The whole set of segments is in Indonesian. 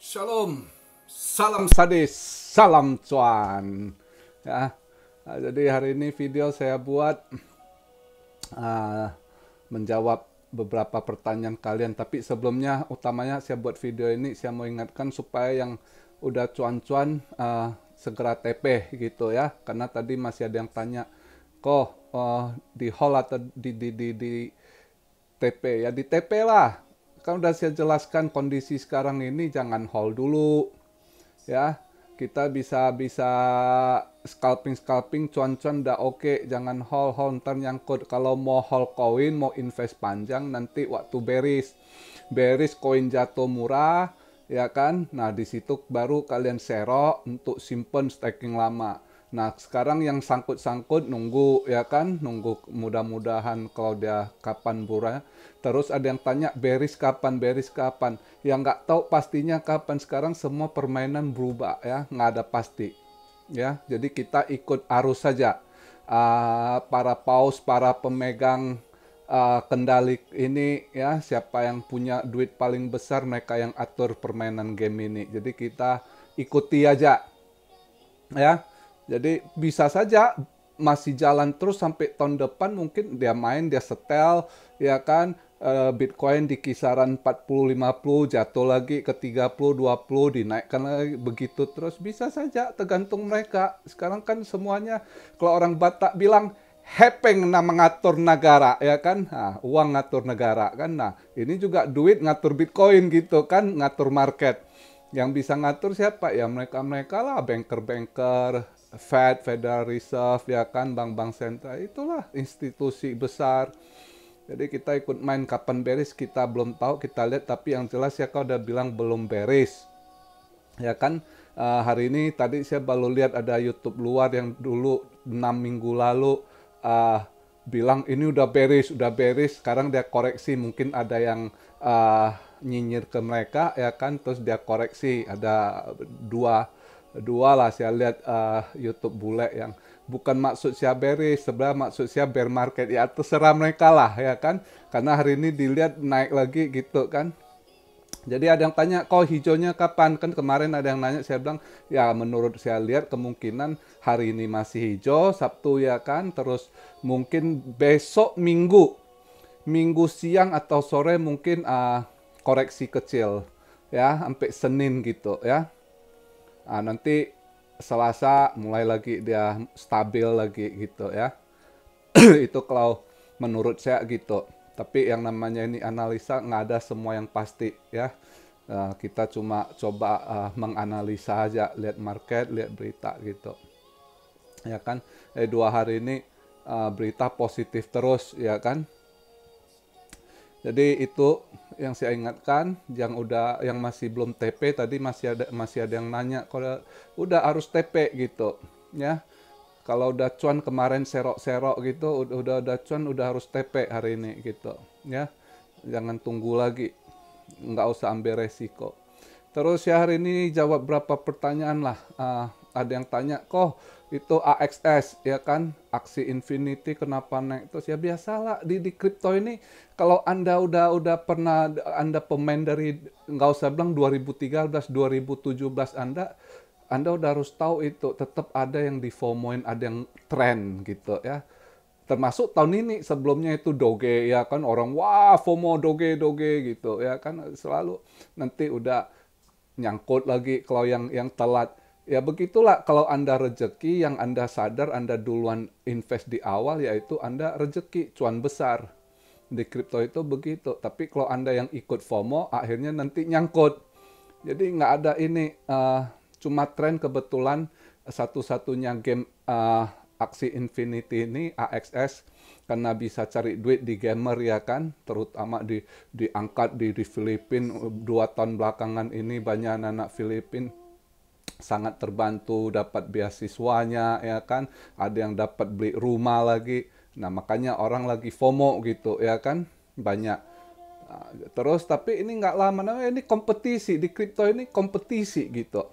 Shalom, salam sadis, salam cuan. Ya, jadi hari ini video saya buat menjawab beberapa pertanyaan kalian. Tapi sebelumnya, utamanya saya buat video ini, saya mau ingatkan supaya yang udah cuan-cuan segera TP gitu ya. Karena tadi masih ada yang tanya, kok di hall atau di TP? Ya di TP lah. Kan udah saya jelaskan kondisi sekarang ini, jangan hold dulu ya. Kita bisa scalping cuan-cuan udah oke, jangan hold ntar nyangkut. Kalau mau hold koin, mau invest panjang, nanti waktu beris koin jatuh murah ya kan. Nah di situ baru kalian serok untuk simpen staking lama. Nah sekarang yang sangkut-sangkut nunggu ya kan, nunggu mudah-mudahan kalau dia kapan murah. Terus ada yang tanya beris kapan. Yang nggak tahu pastinya kapan. Sekarang semua permainan berubah ya, nggak ada pasti. Ya, jadi kita ikut arus saja. Para paus, para pemegang kendali ini ya, siapa yang punya duit paling besar, mereka yang atur permainan game ini. Jadi kita ikuti aja. Ya, jadi bisa saja masih jalan terus sampai tahun depan, mungkin dia main, dia setel ya kan. Bitcoin di kisaran 40-50 jatuh lagi ke 30-20 dinaikkan lagi, begitu terus bisa saja, tergantung mereka. Sekarang kan semuanya, kalau orang Batak bilang hepeng nah mengatur negara ya kan. Nah, uang ngatur negara kan. Nah ini juga duit ngatur Bitcoin gitu kan, ngatur market. Yang bisa ngatur siapa? Ya mereka-mereka lah, banker-banker, Federal Reserve ya kan, bank-bank sentral, itulah institusi besar. Jadi kita ikut main, kapan beres kita belum tahu, kita lihat. Tapi yang jelas ya, kau udah bilang belum beres ya kan. Hari ini tadi saya baru lihat ada YouTube luar yang dulu 6 minggu lalu bilang ini udah beres. Sekarang dia koreksi, mungkin ada yang nyinyir ke mereka ya kan, terus dia koreksi. Ada dua lah saya lihat YouTube bule yang bukan maksud saya beres, sebenarnya maksud saya bear market. Ya terserah mereka lah ya kan, karena hari ini dilihat naik lagi gitu kan. Jadi ada yang tanya, kok hijaunya kapan? Kan kemarin ada yang nanya, saya bilang ya menurut saya lihat kemungkinan hari ini masih hijau, Sabtu ya kan, terus mungkin besok minggu siang atau sore mungkin koreksi kecil ya, sampai Senin gitu ya. Nanti Selasa mulai lagi dia stabil lagi gitu ya. Itu kalau menurut saya gitu. Tapi yang namanya ini analisa, nggak ada semua yang pasti ya. Kita cuma coba menganalisa aja, lihat market, lihat berita gitu. Ya kan, 2 hari ini berita positif terus ya kan. Jadi itu yang saya ingatkan, yang masih belum TP tadi masih ada yang nanya, kalau udah harus TP gitu ya. Kalau udah cuan kemarin serok-serok gitu, udah cuan udah harus TP hari ini gitu ya. Jangan tunggu lagi, nggak usah ambil resiko. Terus ya hari ini jawab berapa pertanyaan lah. Ada yang tanya, kok itu AXS ya kan, aksi Infinity kenapa naik terus? Ya biasalah di kripto ini, kalau Anda udah pernah, Anda pemain dari, nggak usah bilang 2013, 2017, Anda udah harus tahu itu tetap ada yang di FOMOin, ada yang tren gitu ya. Termasuk tahun ini, sebelumnya itu Doge ya kan, orang wah FOMO Doge gitu ya kan, selalu nanti udah nyangkut lagi kalau yang telat. Ya begitulah, kalau Anda rezeki, yang Anda sadar Anda duluan invest di awal, yaitu Anda rezeki, cuan besar. Di kripto itu begitu. Tapi kalau Anda yang ikut FOMO, akhirnya nanti nyangkut. Jadi nggak ada ini, cuma tren kebetulan satu-satunya game aksi Infinity ini, AXS, karena bisa cari duit di gamer ya kan, terutama diangkat di Filipina. 2 tahun belakangan ini banyak anak-anak Filipina sangat terbantu dapat beasiswanya ya kan, ada yang dapat beli rumah lagi. Nah makanya orang lagi FOMO gitu ya kan, banyak. Terus tapi ini nggak lama, ini kompetisi di kripto, ini kompetisi gitu.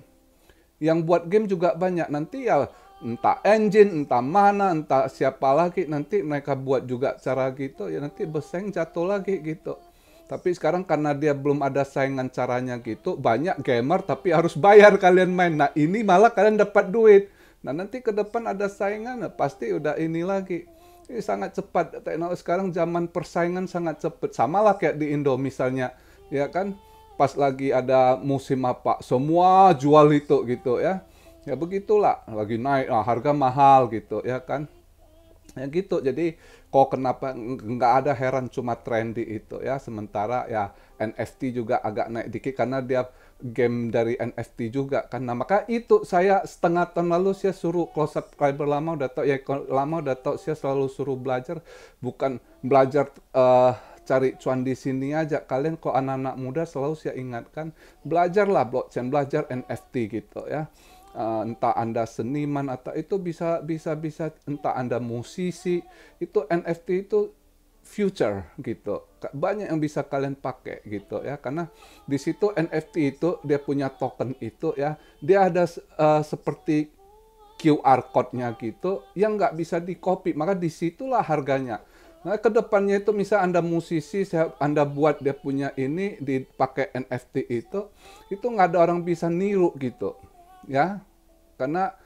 Yang buat game juga banyak, nanti ya entah engine, entah mana, entah siapa lagi, nanti mereka buat juga cara gitu ya, nanti bersaing jatuh lagi gitu. Tapi sekarang karena dia belum ada saingan caranya gitu, banyak gamer tapi harus bayar kalian main. Nah, ini malah kalian dapat duit. Nah, nanti ke depan ada saingan, nah, pasti udah ini lagi. Ini sangat cepat. Teknologi sekarang zaman persaingan sangat cepat. Sama lah kayak di Indo misalnya, ya kan? Pas lagi ada musim apa, semua jual itu gitu ya. Ya begitulah, lagi naik, harga mahal gitu ya kan. Ya gitu, jadi kok kenapa nggak ada heran cuma trendy itu ya. Sementara ya NFT juga agak naik dikit karena dia game dari NFT juga kan. Nah maka itu saya setengah tahun lalu saya suruh kalau subscriber lama udah tau ya, lama udah tau saya selalu suruh belajar, bukan belajar cari cuan di sini aja. Kalian kok anak-anak muda selalu saya ingatkan, belajarlah blockchain, belajar NFT gitu ya. Entah Anda seniman atau itu bisa entah Anda musisi, itu NFT itu future gitu. Banyak yang bisa kalian pakai gitu ya, karena di situ NFT itu dia punya token itu ya, dia ada seperti QR code-nya gitu yang nggak bisa di-copy, maka disitulah harganya. Nah, kedepannya itu misal Anda musisi, Anda buat dia punya ini dipakai NFT itu nggak ada orang bisa niru gitu ya, karena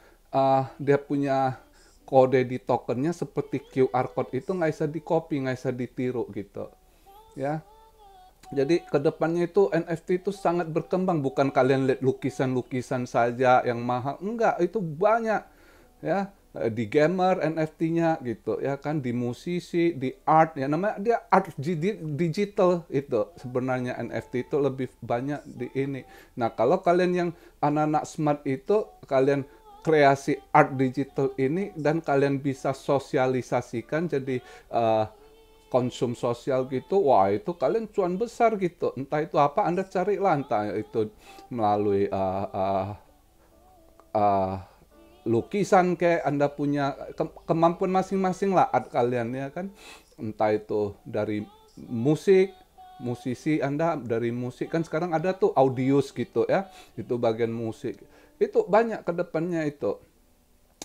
dia punya kode di tokennya seperti QR code itu nggak bisa di copy, nggak bisa ditiru gitu ya. Jadi kedepannya itu NFT itu sangat berkembang, bukan kalian lihat lukisan-lukisan saja yang mahal, enggak, itu banyak ya. Di gamer NFT-nya gitu ya kan, di musisi, di art ya, namanya dia art digital itu sebenarnya. NFT itu lebih banyak di ini. Nah kalau kalian yang anak-anak smart itu, kalian kreasi art digital ini dan kalian bisa sosialisasikan jadi konsum sosial gitu, wah itu kalian cuan besar gitu. Entah itu apa, Anda carilah, entah itu melalui uh, lukisan kayak Anda punya kemampuan masing-masing lah art kalian ya kan. Entah itu dari musik, musisi Anda dari musik kan sekarang ada tuh audios gitu ya. Itu bagian musik. Itu banyak ke depannya itu.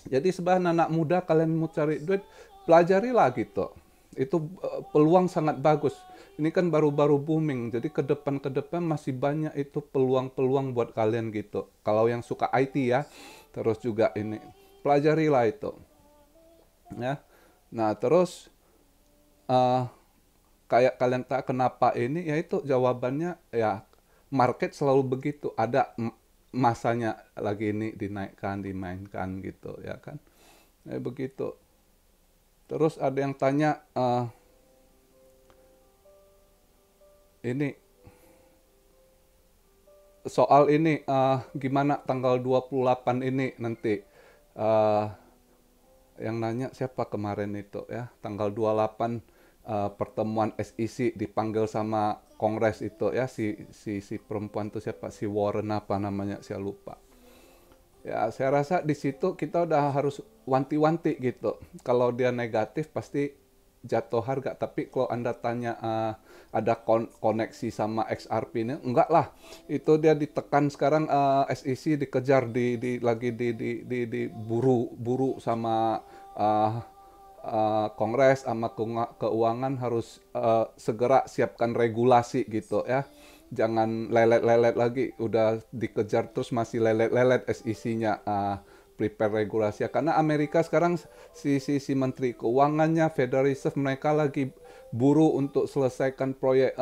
Jadi sebenarnya anak muda kalian mau cari duit, pelajarilah gitu. Itu peluang sangat bagus. Ini kan baru-baru booming, jadi ke depan masih banyak itu peluang-peluang buat kalian gitu. Kalau yang suka IT ya, terus juga ini pelajarilah itu, ya. Nah terus kayak kalian tak kenapa ini, ya itu jawabannya ya, market selalu begitu. Ada masanya lagi ini dinaikkan, dimainkan gitu ya kan. Ya begitu. Terus ada yang tanya ini soal ini gimana tanggal 28 ini nanti. Uh, yang nanya siapa kemarin itu ya, tanggal 28 pertemuan SEC dipanggil sama Kongres itu ya, si perempuan itu siapa, si Warren apa namanya, saya lupa. Ya saya rasa di situ kita udah harus wanti-wanti gitu. Kalau dia negatif pasti jatuh harga. Tapi kalau Anda tanya ada koneksi sama XRP ini, enggak lah. Itu dia ditekan sekarang, SEC dikejar lagi diburu sama Kongres sama keuangan harus segera siapkan regulasi gitu ya. Jangan lelet-lelet lagi, udah dikejar terus masih lelet-lelet SEC-nya prepare regulasi ya. Karena Amerika sekarang si Menteri Keuangannya, Federal Reserve, mereka lagi buru untuk selesaikan proyek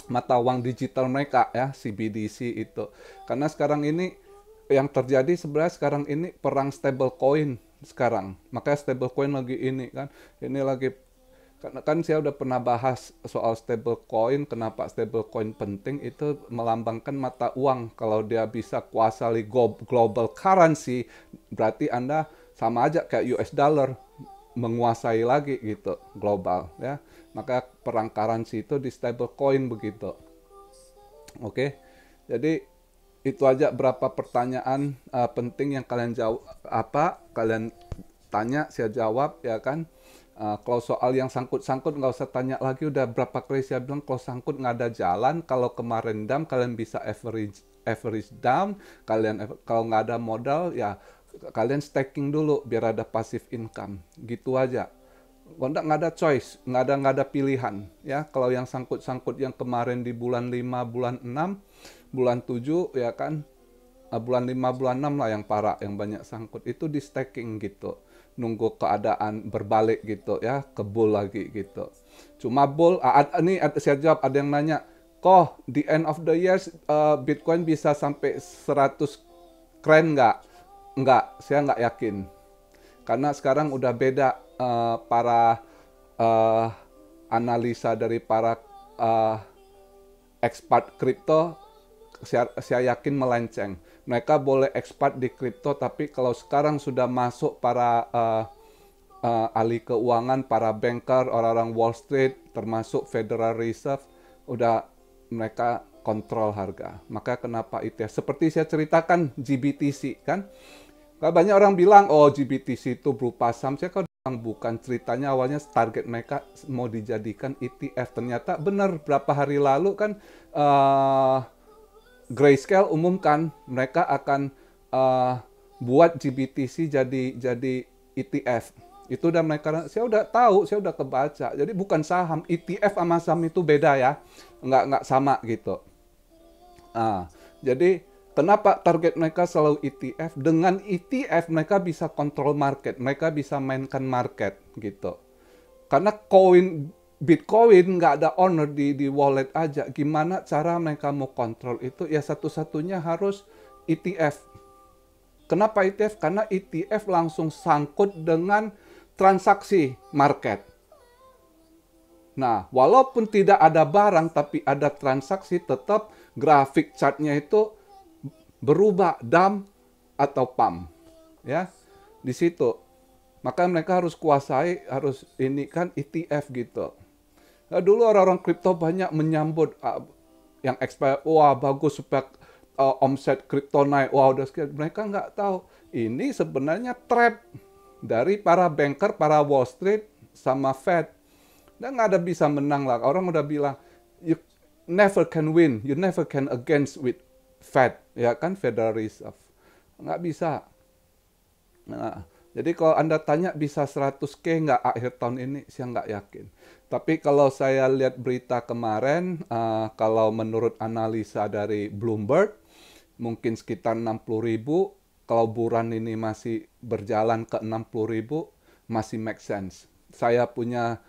mata uang digital mereka ya, CBDC itu. Karena sekarang ini yang terjadi sebenarnya sekarang ini perang stable coin sekarang. Makanya stable coin lagi ini kan. Ini lagi kan saya udah pernah bahas soal stable coin, kenapa stable coin penting, itu melambangkan mata uang. Kalau dia bisa kuasai global currency, berarti Anda sama aja kayak US dollar, menguasai lagi gitu global ya. Maka perang currency itu di stable coin begitu. Oke. Jadi itu aja berapa pertanyaan penting yang kalian jawab, kalian tanya saya jawab ya kan. Kalau soal yang sangkut-sangkut nggak usah tanya lagi, udah berapa kali saya bilang kalau sangkut nggak ada jalan. Kalau kemarin down kalian bisa average down, kalau nggak ada modal ya kalian staking dulu biar ada passive income gitu aja. nggak ada choice, nggak ada pilihan. Ya, kalau yang sangkut-sangkut yang kemarin di bulan 5, bulan 6, bulan 7, ya kan, bulan 5, bulan 6 lah yang parah, yang banyak sangkut. Itu di stacking gitu. Nunggu keadaan berbalik gitu ya, ke bull lagi gitu. Cuma bull, saya jawab, ada yang nanya, kok di end of the year Bitcoin bisa sampai 100 keren nggak? Nggak, saya nggak yakin. Karena sekarang udah beda para uh, analisa dari para uh, expert kripto, saya yakin melenceng. Mereka boleh expert di kripto, tapi kalau sekarang sudah masuk para ahli keuangan, para banker, orang-orang Wall Street, termasuk Federal Reserve, udah mereka kontrol harga. Maka kenapa ETF? Seperti saya ceritakan GBTC kan, banyak orang bilang, oh GBTC itu berupa saham. Saya kalau bilang bukan, ceritanya awalnya target mereka mau dijadikan ETF. Ternyata benar, berapa hari lalu kan Grayscale umumkan mereka akan buat GBTC jadi ETF. Itu udah mereka, saya udah tahu, saya udah kebaca. Jadi bukan saham, ETF sama saham itu beda ya, nggak sama gitu. Jadi kenapa target mereka selalu ETF? Dengan ETF mereka bisa kontrol market, mereka bisa mainkan market gitu. Karena Bitcoin nggak ada owner di wallet aja. Gimana cara mereka mau kontrol itu? Ya satu-satunya harus ETF. Kenapa ETF? Karena ETF langsung sangkut dengan transaksi market. Nah, walaupun tidak ada barang tapi ada transaksi, tetap grafik chartnya itu berubah dump atau pump. Ya, di situ. Maka mereka harus kuasai, harus ini kan ETF gitu. Nah, dulu orang-orang kripto banyak menyambut yang expire, wah bagus supaya omset kripto naik, wah udah sekian. Mereka nggak tahu ini sebenarnya trap dari para banker, para Wall Street sama Fed. Dan nggak ada bisa menang lah. Orang udah bilang, you never can win, you never can against with Fed, ya kan, Federal Reserve. Nggak bisa. Nah, jadi kalau Anda tanya bisa 100K nggak akhir tahun ini, saya nggak yakin. Tapi kalau saya lihat berita kemarin, kalau menurut analisa dari Bloomberg, mungkin sekitar 60.000, kalau bulan ini masih berjalan ke 60.000, masih make sense. Saya punya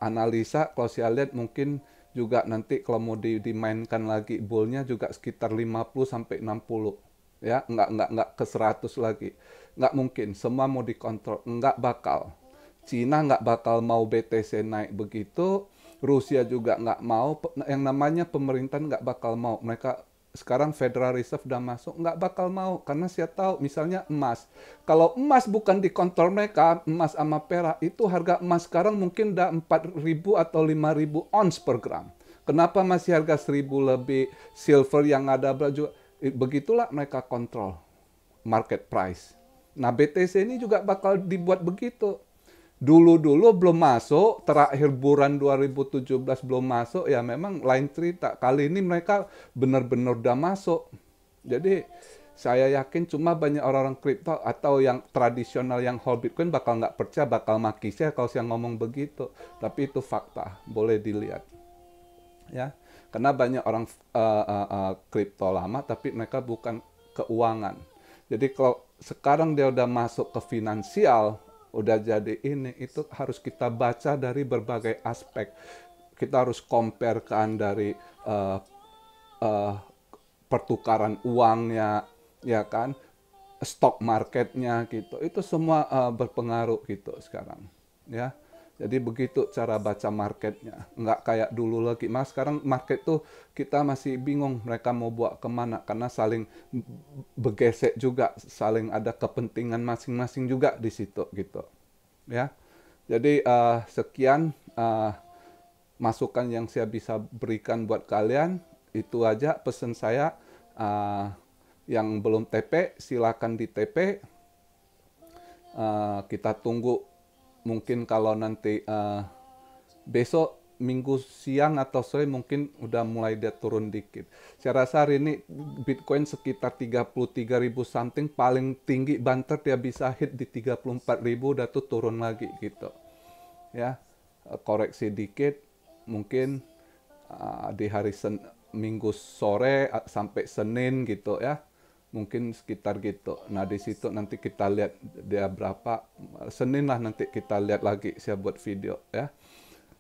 analisa, kalau saya lihat mungkin juga nanti kalau mau dimainkan lagi bullnya juga sekitar 50 sampai 60. Ya, nggak ke 100 lagi. Nggak mungkin, semua mau dikontrol. Nggak bakal. Cina nggak bakal mau BTC naik begitu, Rusia juga nggak mau, yang namanya pemerintah nggak bakal mau. Mereka sekarang Federal Reserve udah masuk, nggak bakal mau. Karena saya tahu, misalnya emas. Kalau emas bukan dikontrol mereka, emas sama perak, itu harga emas sekarang mungkin udah 4.000 atau 5.000 ons per gram. Kenapa masih harga 1.000 lebih, silver yang ada juga. Begitulah mereka kontrol market price. Nah, BTC ini juga bakal dibuat begitu. Dulu-dulu belum masuk, terakhir bulan 2017 belum masuk, ya memang lain cerita. Kali ini mereka benar-benar udah masuk. Jadi saya yakin cuma banyak orang-orang kripto atau yang tradisional yang hold Bitcoin bakal nggak percaya, bakal maki saya kalau saya ngomong begitu. Tapi itu fakta, boleh dilihat. Ya, karena banyak orang kripto lama tapi mereka bukan keuangan. Jadi kalau sekarang dia udah masuk ke finansial, udah jadi ini, itu harus kita baca dari berbagai aspek. Kita harus compare kan dari pertukaran uangnya, ya kan, stock marketnya gitu. Itu semua berpengaruh gitu sekarang, ya. Jadi begitu cara baca marketnya. Nggak kayak dulu lagi. Mas, sekarang market tuh kita masih bingung mereka mau bawa kemana. Karena saling bergesek juga. Saling ada kepentingan masing-masing juga di situ gitu. Ya. Jadi sekian masukan yang saya bisa berikan buat kalian. Itu aja pesan saya. Yang belum TP, silakan di TP. Kita tunggu. Mungkin kalau nanti besok minggu siang atau sore mungkin udah mulai dia turun dikit. Saya rasa hari ini Bitcoin sekitar 33.000 something, paling tinggi banter dia bisa hit di 34.000, udah tuh turun lagi gitu. ya. Koreksi dikit, mungkin di hari Minggu sore sampai Senin gitu ya, mungkin sekitar gitu. Nah di situ nanti kita lihat dia berapa, Senin lah nanti kita lihat lagi saya buat video ya.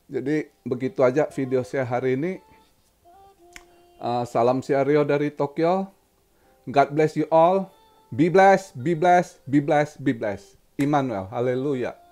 Jadi begitu aja video saya hari ini. Salam Rio dari Tokyo. God bless you all. Be blessed, be blessed, be blessed, be blessed. Immanuel, haleluya.